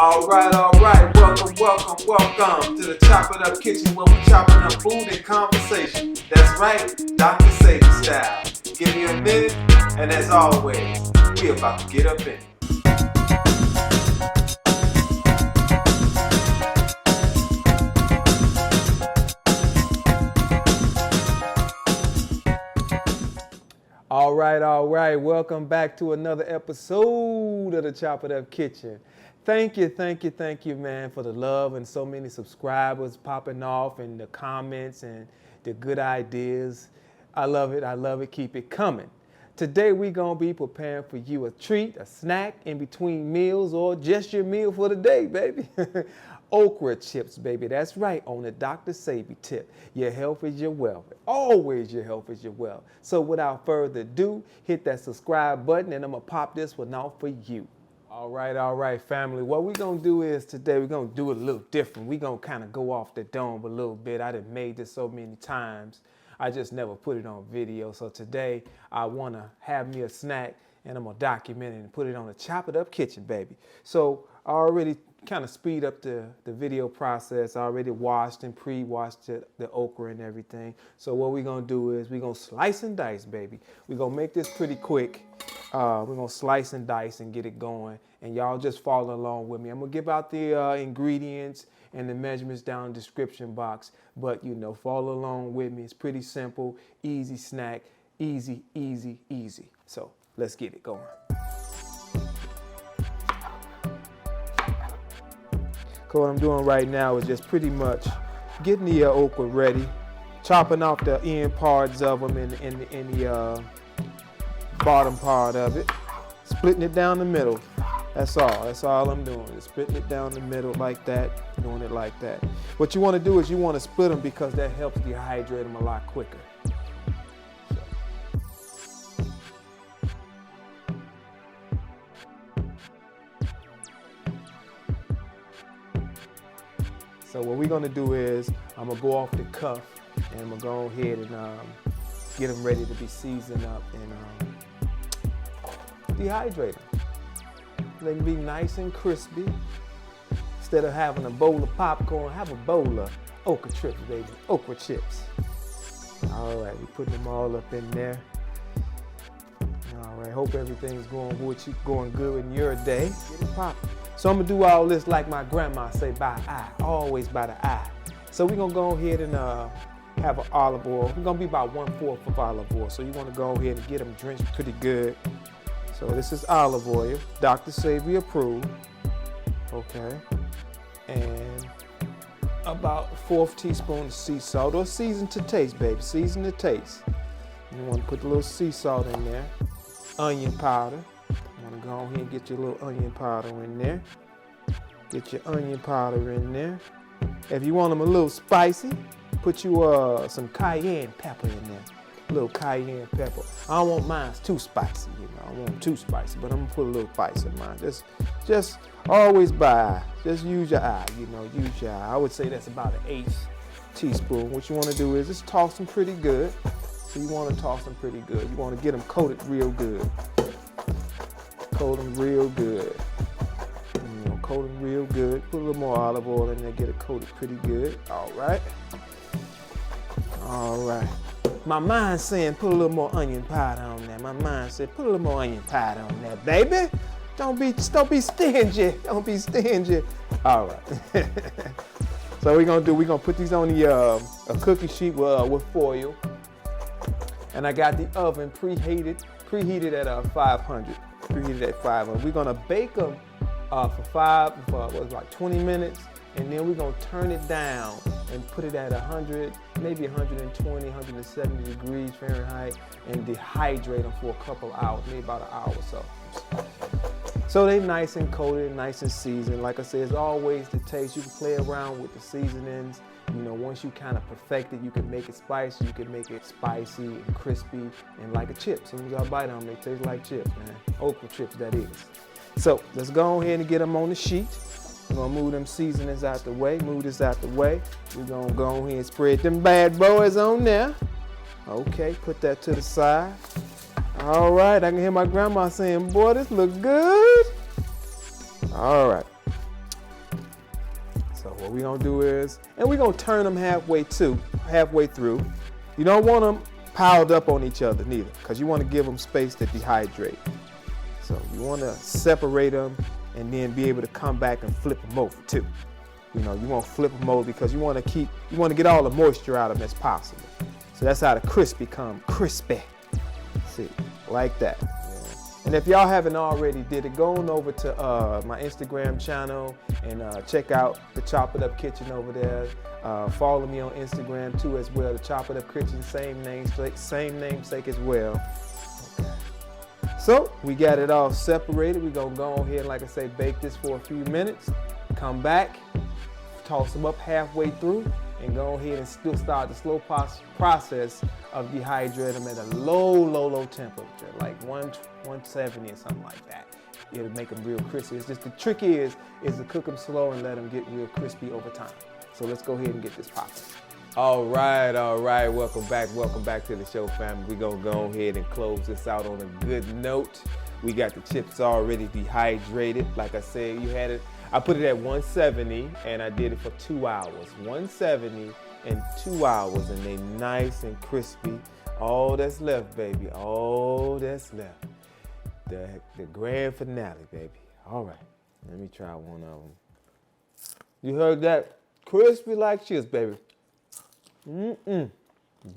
All right. Welcome to the Chop It Up Kitchen where we're chopping up food and conversation. That's right, Dr. Sebi style. Give me a minute, and as always, we about to get up in it. All right. Welcome back to another episode of the Chop It Up Kitchen. Thank you, man, for the love and so many subscribers popping off and the comments and the good ideas. I love it. Keep it coming. Today we're going to be preparing for you a treat, a snack in between meals or just your meal for the day, baby. Okra chips, baby. That's right, on the Dr. Sebi tip. Your health is your wealth. Always your health is your wealth. So without further ado, hit that subscribe button and I'm going to pop this one out for you. All right, family. What we're going to do is today we're going to do it a little different. We're going to kind of go off the dome a little bit. I done made this so many times. I just never put it on video. So today I want to have me a snack and I'm going to document it and put it on the Chop It Up Kitchen, baby. So I already kind of speed up the video process. I already washed and pre-washed the okra and everything. So what we're going to do is we're going to slice and dice, baby. We're going to make this pretty quick. We're going to slice and dice and get it going. And y'all just follow along with me. I'm going to give out the ingredients and the measurements down in the description box. But, follow along with me. It's pretty simple, easy snack, easy. So let's get it going. What I'm doing right now is just pretty much getting the okra ready, chopping off the end parts of them in the bottom part of it, splitting it down the middle. That's all I'm doing, is splitting it down the middle like that, doing it like that. What you want to do is you want to split them because that helps dehydrate them a lot quicker. So what we're going to do is I'm going to go off the cuff and I'm going to go ahead and get them ready to be seasoned up and dehydrate them. Let them be nice and crispy. Instead of having a bowl of popcorn, have a bowl of okra chips, baby. Okra chips. All right, we're putting them all up in there. All right, hope everything's going good in your day. Get it popping. So I'm gonna do all this like my grandma say, by eye, always by the eye. So we're gonna go ahead and have an olive oil. We're gonna be about 1/4 of olive oil. So you wanna go ahead and get them drenched pretty good. So this is olive oil, Dr. Sebi approved, okay. And about 1/4 teaspoon of sea salt, or season to taste, baby, season to taste. You wanna put a little sea salt in there, onion powder. Go ahead and get your little onion powder in there. Get your onion powder in there. If you want them a little spicy, put you some cayenne pepper in there. A little cayenne pepper. I don't want mine too spicy, I don't want them too spicy, but I'm gonna put a little spice in mine. Just always by eye. Just use your eye, use your eye. I would say that's about 1/8 teaspoon. What you wanna do is just toss them pretty good. So you wanna toss them pretty good. You wanna get them coated real good. Coat them real good. Coat them real good. Put a little more olive oil in there, get it coated pretty good. All right. My mind's saying put a little more onion powder on there. My mind said put a little more onion powder on there, baby. Don't be stingy. Don't be stingy. All right. So we're gonna put these on the a cookie sheet with foil. And I got the oven preheated at 500. Preheated at 500. We're gonna bake them for 20 minutes, and then we're gonna turn it down and put it at 100, maybe 120, 170 degrees Fahrenheit, and dehydrate them for a couple hours, maybe about an hour or so. So they nice and coated, nice and seasoned. Like I said, it's always the taste. You can play around with the seasonings. Once you kind of perfect it, you can make it spicy, you can make it spicy and crispy and like a chip. As soon as I bite them, they taste like chips, man. Okra chips, that is. So let's go ahead and get them on the sheet. We're gonna move them seasonings out the way, move this out the way. We're gonna go ahead and spread them bad boys on there. Okay, put that to the side. All right, I can hear my grandma saying, boy, this look good. All right. what we're gonna do is, and we're gonna turn them halfway through. You don't want them piled up on each other neither, because you want to give them space to dehydrate. So you want to separate them and then be able to come back and flip them over too. You know, you want to flip them over because you want to get all the moisture out of them as possible. So that's how the crispy come crispy. See, like that. And if y'all haven't already did it, go on over to my Instagram channel and check out the Chop It Up Kitchen over there. Follow me on Instagram too as well, the Chop It Up Kitchen, same namesake as well. Okay. So we got it all separated. We're gonna go ahead and, like I say, bake this for a few minutes. Come back, toss them up halfway through, and go ahead and still start the slow process of dehydrating them at a low temperature, like 170 or something like that. It'll make them real crispy. It's just the trick is to cook them slow and let them get real crispy over time. So let's go ahead and get this popping. All right. Welcome back to the show, family. We're gonna go ahead and close this out on a good note. We got the chips already dehydrated. Like I said, I put it at 170 and I did it for 2 hours. 170 and 2 hours, and they nice and crispy. All that's left, baby. All that's left. The grand finale, baby. All right, let me try one of them. You heard that? Crispy like chips, baby.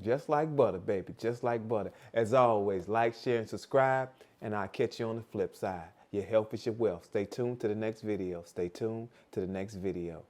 Just like butter, baby. Just like butter. As always, like, share, and subscribe, and I'll catch you on the flip side. Your health is your wealth. Stay tuned to the next video. Stay tuned to the next video.